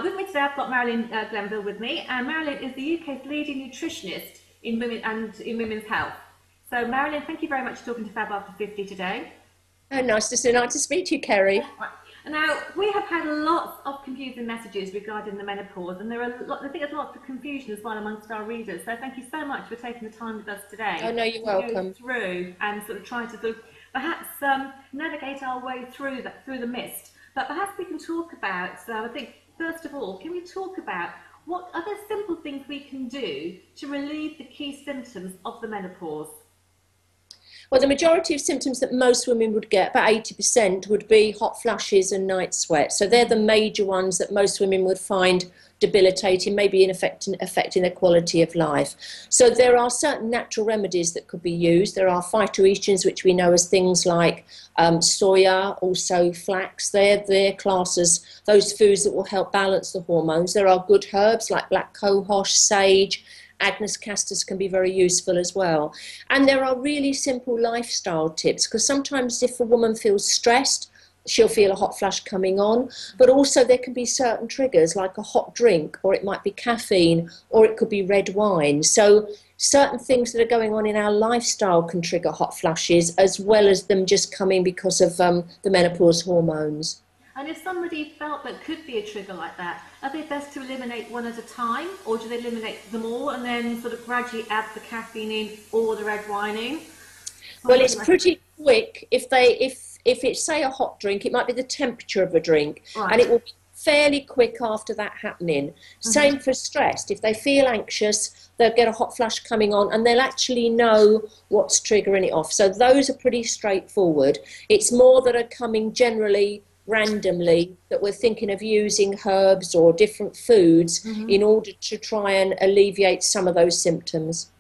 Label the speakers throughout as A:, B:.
A: with me today, I've got Marilyn Glenville with me, and Marilyn is the UK's leading nutritionist in women and in women's health. So, Marilyn, thank you very much for talking to Fab After 50 today.
B: Oh, nice to speak to you, Kerry.
A: Right. Now, we have had lots of confusing messages regarding the menopause, and I think there's lots of confusion as well amongst our readers. So, thank you so much for taking the time with us today.
B: Oh, no, you're welcome.
A: Go through and sort of try to perhaps navigate our way through the mist. But perhaps we can talk about. So, I think first of all, can we talk about what other simple things we can do to relieve the key symptoms of the menopause?
B: Well, the majority of symptoms that most women would get, about 80%, would be hot flushes and night sweats. So they're the major ones that most women would find debilitating, maybe affecting their quality of life. So there are certain natural remedies that could be used. There are phytoestrogens, which we know as things like soya, also flax. They're classed as those foods that will help balance the hormones. There are good herbs like black cohosh, sage. Agnus castus can be very useful as well. And there are really simple lifestyle tips, because sometimes if a woman feels stressed, she'll feel a hot flush coming on, but also there can be certain triggers like a hot drink, or it might be caffeine, or it could be red wine. So certain things that are going on in our lifestyle can trigger hot flushes, as well as them just coming because of the menopause hormones.
A: And if somebody felt that could be a trigger like that, are they best to eliminate one at a time, or do they eliminate them all and then sort of gradually add the caffeine in or the red wine in?
B: Well, it's pretty quick. If it's, say, a hot drink, it might be the temperature of a drink, right, and it will be fairly quick after that happening. Same for stress. If they feel anxious, they'll get a hot flush coming on, and they'll actually know what's triggering it off. So those are pretty straightforward. It's more that are coming generally randomly that we're thinking of using herbs or different foods in order to try and alleviate some of those symptoms.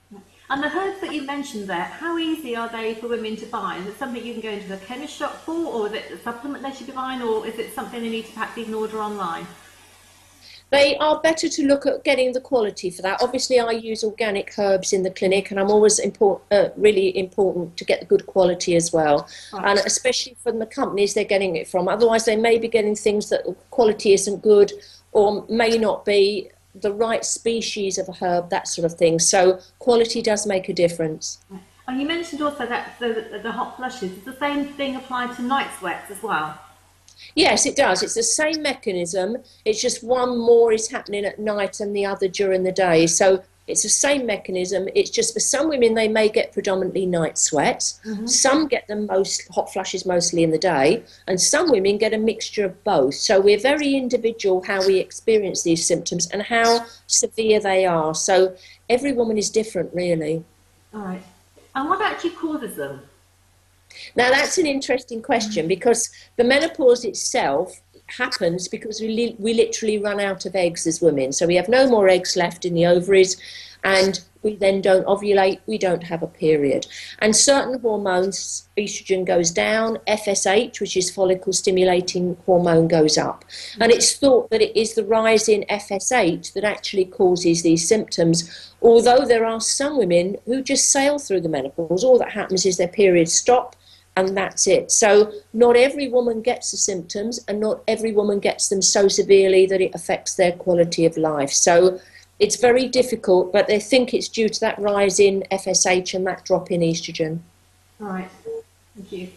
A: And the herbs that you mentioned there, how easy are they for women to buy? Is it something you can go into the chemist shop for, or is it a supplement they should be buying, or is it something they need to perhaps even order online?
B: They are better to look at getting the quality for that. Obviously, I use organic herbs in the clinic, and I'm always really important to get the good quality as well. Right. And especially from the companies they're getting it from. Otherwise, they may be getting things that quality isn't good, or may not be the right species of a herb, that sort of thing. So quality does make a difference.
A: Right. And you mentioned also that the hot flushes. Does the same thing apply to night sweats as well?
B: Yes, it does. It's the same mechanism. It's just one more is happening at night and the other during the day. So it's the same mechanism. It's just for some women, they may get predominantly night sweats. Some get them hot flushes mostly in the day, and some women get a mixture of both. So we're very individual how we experience these symptoms and how severe they are. So every woman is different, really.
A: All right. And what actually causes them?
B: Now, that's an interesting question, because the menopause itself happens because we literally run out of eggs as women. So we have no more eggs left in the ovaries, and we then don't ovulate, we don't have a period. And certain hormones, estrogen goes down, FSH, which is follicle stimulating hormone, goes up. And it's thought that it is the rise in FSH that actually causes these symptoms, although there are some women who just sail through the menopause. All that happens is their periods stop, and that's it. So not every woman gets the symptoms, and not every woman gets them so severely that it affects their quality of life. So it's very difficult, but they think it's due to that rise in FSH and that drop in estrogen.
A: All right. Thank you.